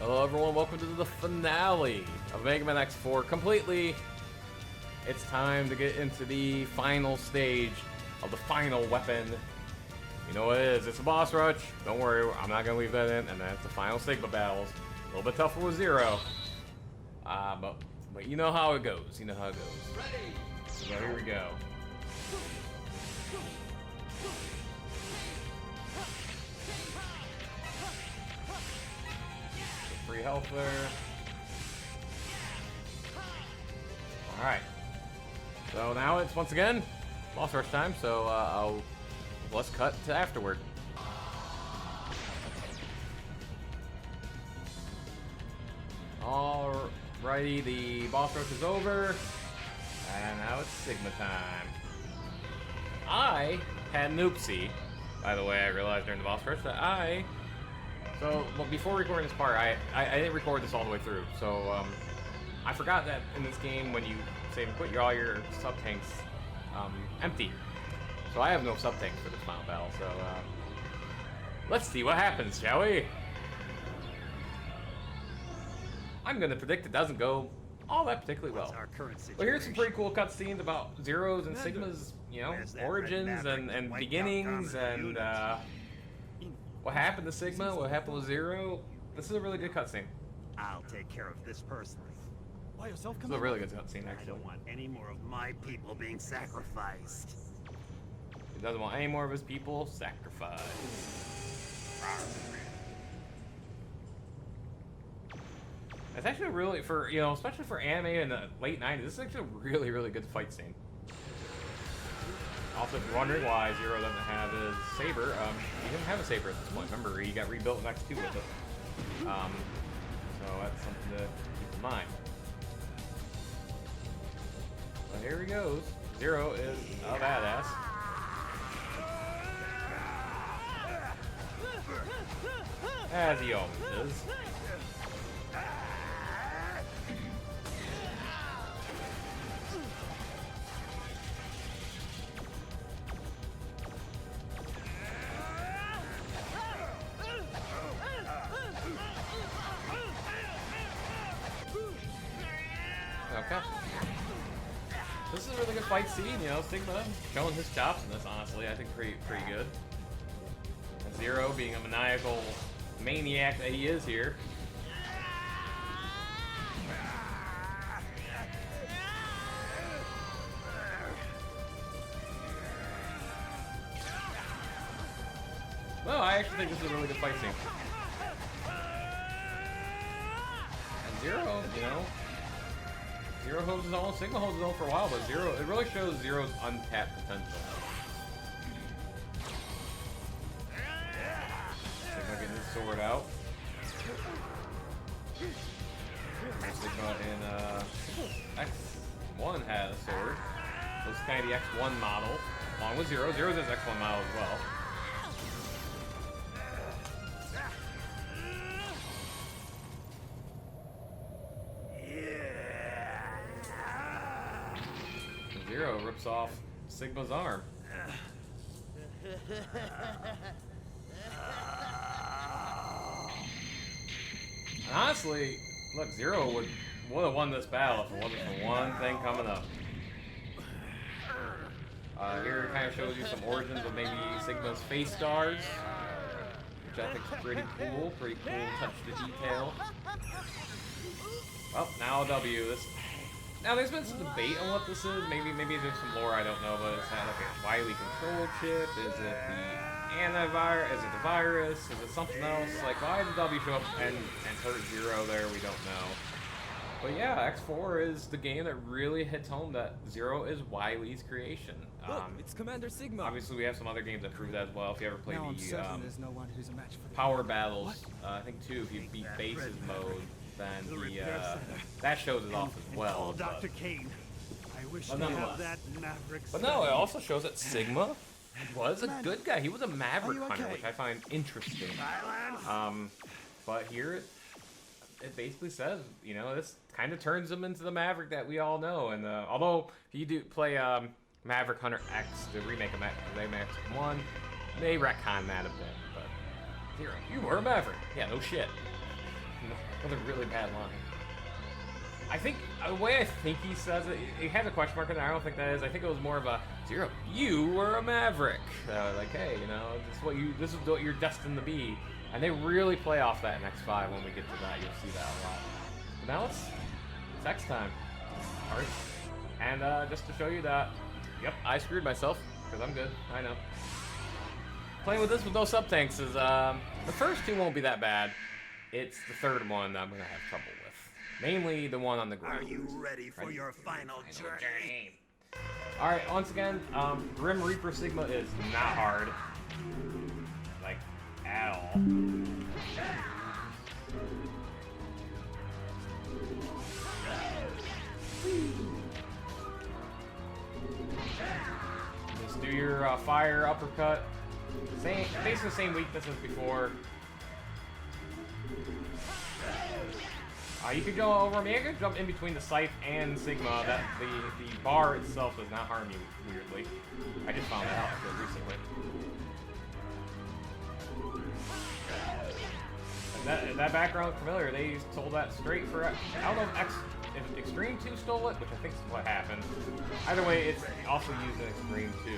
Hello everyone, welcome to the finale of Mega Man X4 completely. It's time to get into the final stage of the final weapon. You know what it is, it's a boss rush. Don't worry, I'm not going to leave that in. And that's the final Sigma battles. A little bit tougher with Zero. But you know how it goes, you know how it goes. Ready. So here we go. Free health there. Alright. So now it's once again boss rush time, so let's cut to afterward. Alrighty, the boss rush is over. And now it's Sigma time. I had an oopsie. By the way, I realized during the boss rush that well, before recording this part, I didn't record this all the way through, so I forgot that in this game, when you save and quit, all your sub-tanks empty. So I have no sub-tanks for this final battle, so let's see what happens, shall we? I'm gonna predict it doesn't go all that particularly well. But here's some pretty cool cutscenes about Zero's and Sigma's, you know, origins and beginnings and what happened to Sigma, what happened with Zero. This is a really good cutscene. I'll take care of this personally. By yourself, This is a really good cutscene, I actually. don't want any more of my people being sacrificed. He doesn't want any more of his people sacrificed. It's actually really, especially for anime in the late 90s, this is actually a really, really good fight scene. Also, if you're wondering why Zero doesn't have his saber, he didn't have a saber at this point. Remember, he got rebuilt in X2 with it. So that's something to keep in mind. So here he goes. Zero is a badass. As he always is. Okay. This is a really good fight scene, you know, Sigma showing his chops in this, honestly, I think pretty good. And Zero being a maniacal maniac that he is here. No, I actually think this is a really good fight scene. And Zero, you know, Zero holds his own, Sigma holds his own for a while, but it really shows Zero's untapped potential. Sigma getting his sword out. Sigma in X1 had a sword. This is kind of the X1 model, along with Zero. Zero's his X1 model as well. Zero rips off Sigma's arm. Honestly, look, Zero would have won this battle if it wasn't for one thing coming up. Here it kind of shows you some origins of maybe Sigma's face scars, which I think is pretty cool touch to detail. Well, now a W. Now, there's been some debate on what this is. Maybe there's some lore I don't know, but it's not like a Wily control chip. Is it the antivirus? Is it the virus? Is it something else? Like, why did W show up and hurt Zero there? We don't know. But yeah, X4 is the game that really hits home that Zero is Wily's creation. Look, it's Commander Sigma. Obviously, we have some other games that prove that as well. If you ever played there's no one who's a match for the Power Battles, I think too, if you beat Bases mode, then that shows it off as well. Dr. Kane. I wish to have that Maverick. But no, it also shows that Sigma was a good guy. He was a Maverick hunter, which I find interesting. But here it basically says, you know, this kind of turns him into the Maverick that we all know. And although if you do play Maverick Hunter X, the remake of Maverick X1, they retcon that a bit. But Zero, you were a Maverick. Yeah, no shit. Another really bad line. I think the way I think he says it, it has a question mark in there. I don't think that is. I think it was more of a Zero. You were a maverick. Like, hey, you know, this is what you're destined to be. And they really play off that in X5 when we get to that. You'll see that a lot. But now it's X time. All right. And just to show you that, yep, I screwed myself because I'm good. I know. Playing with this with no sub tanks is the first two won't be that bad. It's the third one that I'm gonna have trouble with. Mainly the one on the ground. Are you ready for your final journey? Alright, once again, Grim Reaper Sigma is not hard. Like, at all. Just do your fire uppercut. Basically the same weakness as before. You could go over, I mean, you could jump in between the Scythe and Sigma. That the bar itself does not harm you, weirdly. I just found that out recently. And that background familiar, they told that straight for, I don't know if Extreme 2 stole it, which I think is what happened. Either way, it's also used in Extreme 2.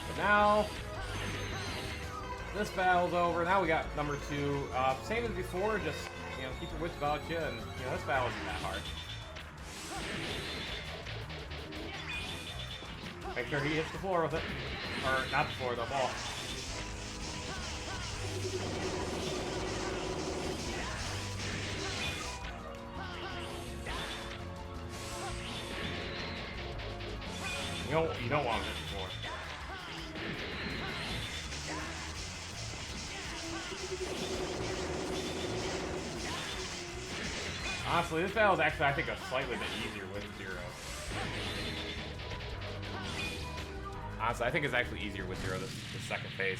But now, this battle's over. Now we got number 2. Same as before, just, you know, keep your wits about you, and, you know, this battle isn't that hard. Make sure he hits the floor with it. Or, not the floor, the ball. You don't want to hit the floor. Honestly, this battle is actually, I think, a slightly bit easier with Zero. Honestly, I think it's actually easier with Zero, the second phase.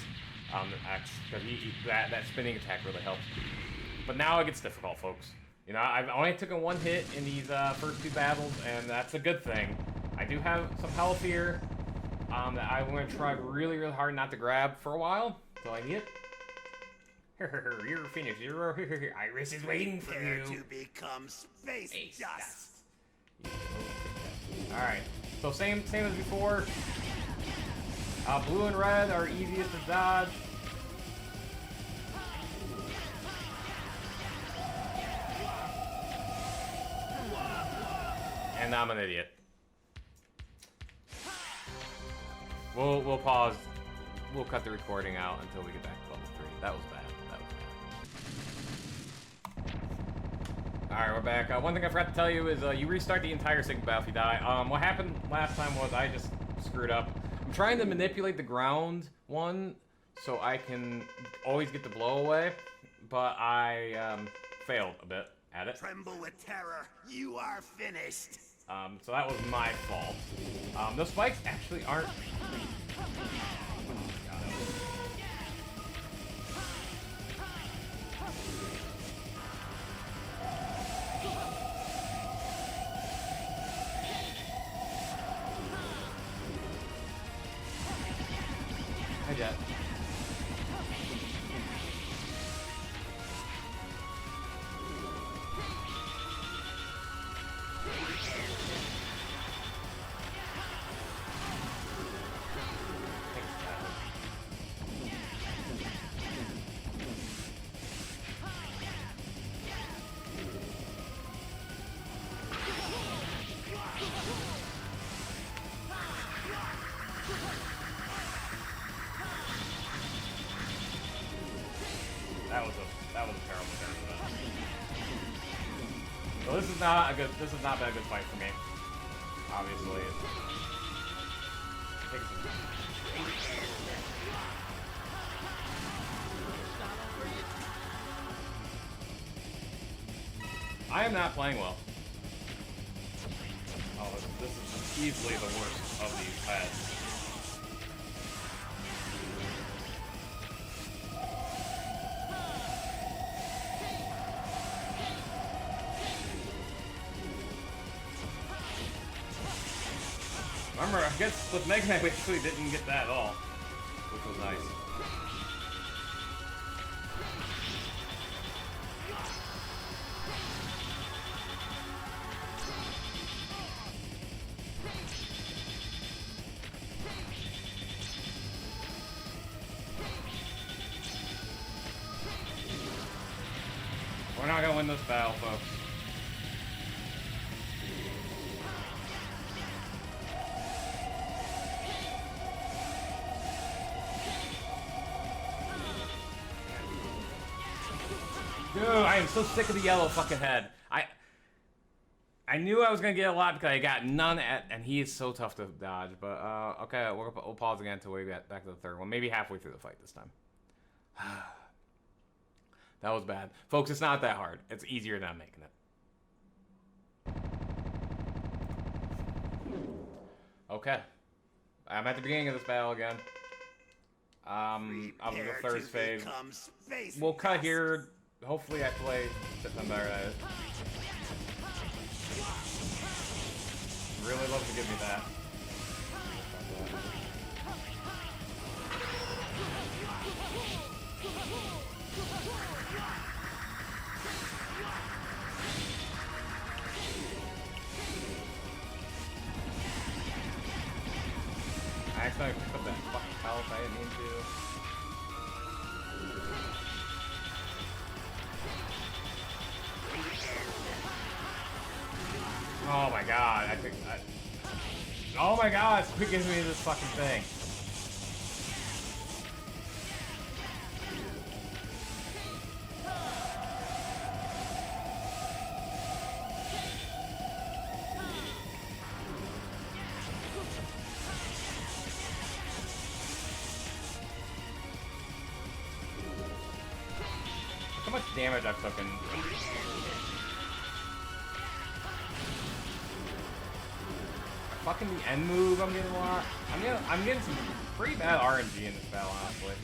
Because that spinning attack really helps. But now it gets difficult, folks. You know, I've only taken one hit in these first 2 battles, and that's a good thing. I do have some health here that I'm going to try really, really hard not to grab for a while until I need it. You're finished, Zero. Iris is waiting for you. To become space dust. Alright, so same as before. Blue and red are easiest to dodge. And I'm an idiot. We'll pause. We'll cut the recording out until we get back to level 3. That was bad. Alright, we're back. One thing I forgot to tell you is you restart the entire Sigma battle if you die. What happened last time was I just screwed up. I'm trying to manipulate the ground one so I can always get the blow away, but I failed a bit at it. Tremble with terror. You are finished. So that was my fault. Those spikes actually aren't... Hi, Jet. That was a terrible turn. So this has not been a good fight for me. Obviously. I am not playing well. Oh, this is easily the worst of these pads. Remember, I guess with Mega Man we actually didn't get that at all, which was nice. We're not gonna win this battle, folks. Dude, I am so sick of the yellow fucking head. I knew I was gonna get a lot because I got none at, and he is so tough to dodge. But okay, we'll pause again until we get back to the third one. Maybe halfway through the fight this time. That was bad, folks. It's not that hard. It's easier than I'm making it. Okay, I'm at the beginning of this battle again. I'm gonna go first phase. We'll cut here. Hopefully I play something better at it. Really love to give me that. I accidentally picked up that fucking palace I didn't mean to. Oh my god, I think that. Oh my god, it gives me this fucking thing. Look how much damage I've taken. Fucking the end move, I'm getting a lot. I'm getting some pretty bad RNG in this battle, honestly.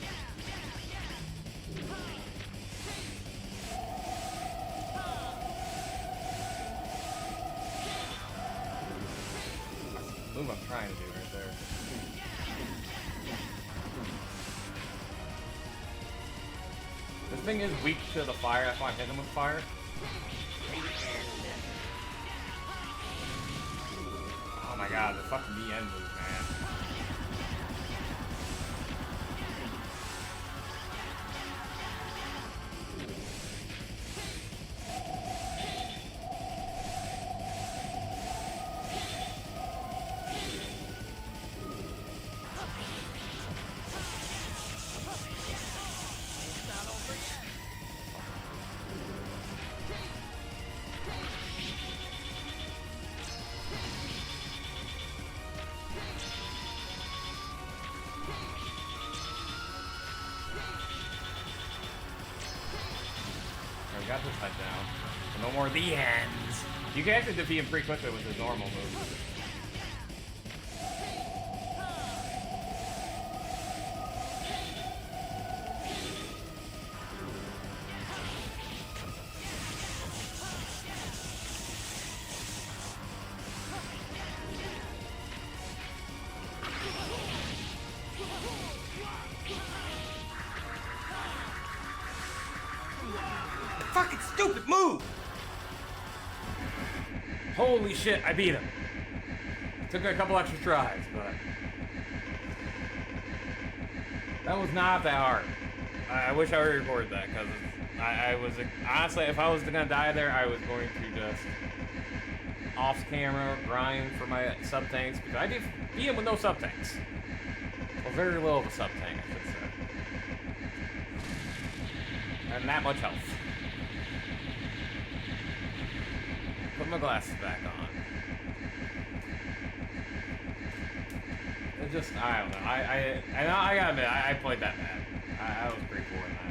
That's the move I'm trying to do right there. This thing is weak to the fire, that's why I'm hitting him with fire. Oh my god, the fucking the end move, man. Got this fight down. So no more the ends. You can actually defeat him pretty quickly with his normal move. Fucking stupid move! Holy shit, I beat him. Took a couple extra tries, but that was not that hard. I wish I would recorded that, because I was honestly, if I was gonna die there, I was going to just off camera grind for my sub tanks, because I did beat him with no sub tanks. Well, very little of a sub tank, I should say, and that much health. Put my glasses back on. It just, I don't know. I gotta admit, I played that bad. I was pretty poor in that.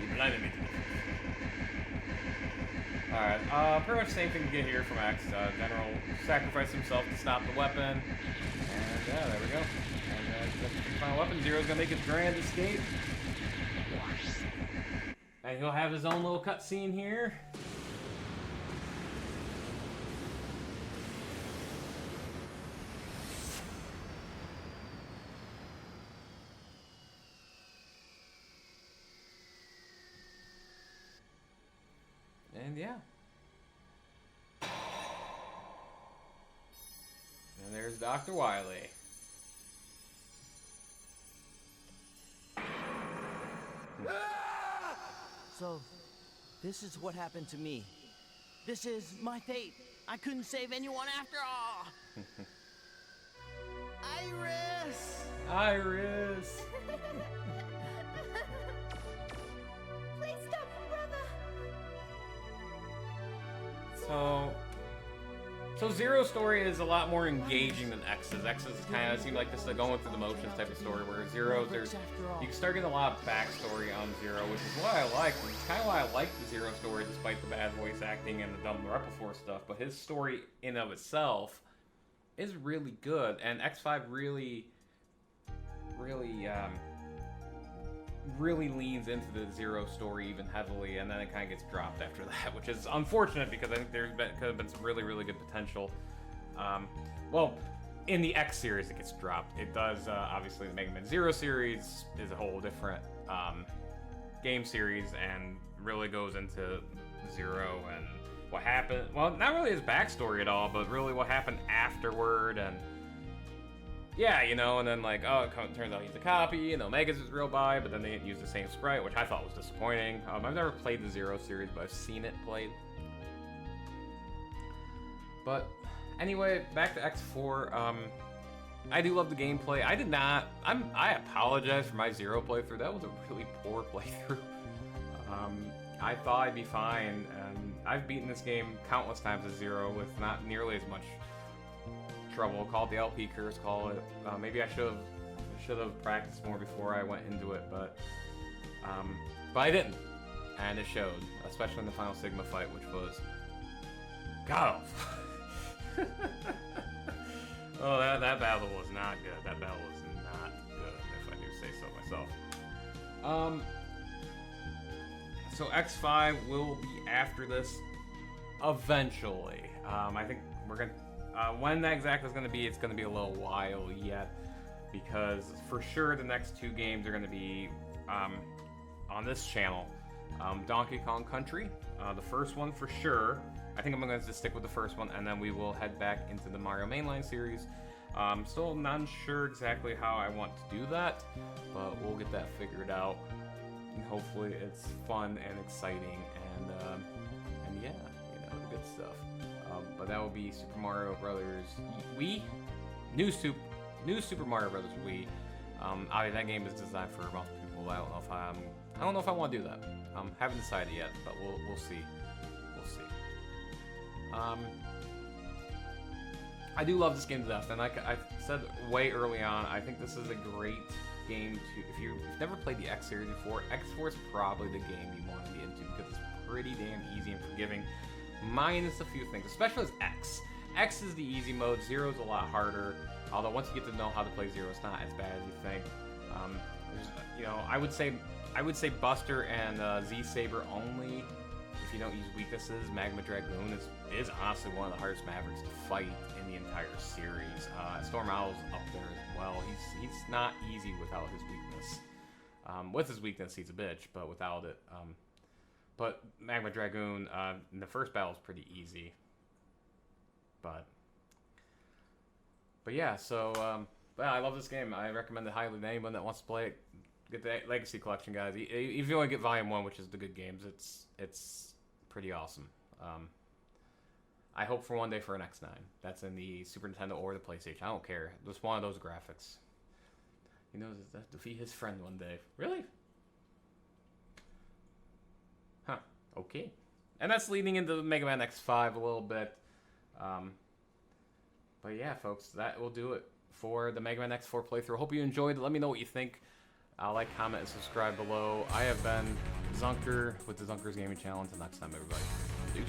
You blinded me. Alright, pretty much same thing to get here from X. General sacrificed himself to stop the weapon. And yeah, there we go. And that's the final weapon. Zero's gonna make his grand escape. And he'll have his own little cutscene here. And yeah. And there's Dr. Wily. So, this is what happened to me. This is my fate. I couldn't save anyone after all. Iris! Iris! Please stop, brother. So Zero's story is a lot more engaging than X's. X's kind of seem like this is a going through the motions type of story, where Zero's, you can start getting a lot of backstory on Zero, which is what I like. It's kind of why I like the Zero story, despite the bad voice acting and the dumb Replifor stuff. But his story in of itself is really good, and X5 really leans into the Zero story even heavily, and then it kind of gets dropped after that, which is unfortunate because I think could have been some really, really good potential. Well, in the X series it gets dropped. It does, obviously the Mega Man Zero series is a whole different game series and really goes into Zero and what happened, well, not really his backstory at all, but really what happened afterward, and yeah, you know, and then like, oh, it turns out he's a copy, and Omega's his real buy, but then they didn't use the same sprite, which I thought was disappointing. I've never played the Zero series, but I've seen it played. But anyway, back to X4. I do love the gameplay. I apologize for my Zero playthrough. That was a really poor playthrough. I thought I'd be fine, and I've beaten this game countless times as Zero with not nearly as much trouble. Call it the LP curse, call it. Maybe I should have practiced more before I went into it, but I didn't, and it showed, especially in the final Sigma fight, which was god awful. Oh, that battle was not good. That battle was not good, if I do say so myself. So X5 will be after this eventually. I think we're gonna. When that exactly is going to be, it's going to be a little while yet, because for sure the next two games are going to be on this channel. Donkey Kong Country, the first one for sure. I think I'm going to just stick with the first one, and then we will head back into the Mario Mainline series. Still not sure exactly how I want to do that, but we'll get that figured out. And hopefully it's fun and exciting, and yeah, you know, the good stuff. But that will be Super Mario Brothers Wii, New Super Mario Brothers Wii. Obviously that game is designed for multiple people. I don't know if I want to do that. Haven't decided yet, but we'll see. We'll see. I do love this game to death, and like I said way early on, I think this is a great game to, if you've never played the X series before, X4 is probably the game you want to get into because it's pretty damn easy and forgiving. Minus a few things, especially as X. X is the easy mode, Zero is a lot harder, although once you get to know how to play Zero, it's not as bad as you think. You know, I would say Buster and Z-Saber only, if you don't use weaknesses. Magma Dragoon is honestly one of the hardest Mavericks to fight in the entire series. Storm Owl's up there as well. He's not easy without his weakness. With his weakness, he's a bitch, but without it, but Magma Dragoon, in the first battle is pretty easy. But yeah, so, I love this game. I recommend it highly to anyone that wants to play it. Get the Legacy Collection, guys. If you only get Volume 1, which is the good games, it's pretty awesome. I hope for one day for an X9. That's in the Super Nintendo or the PlayStation. I don't care. Just one of those graphics. He knows that defeat his friend one day. Really? Huh. Okay. And that's leading into Mega Man X5 a little bit. But yeah, folks, that will do it for the Mega Man X4 playthrough. Hope you enjoyed it. Let me know what you think. Like, comment, and subscribe below. I have been Zunker with the Zunker's Gaming Channel. Until next time, everybody. Deuce.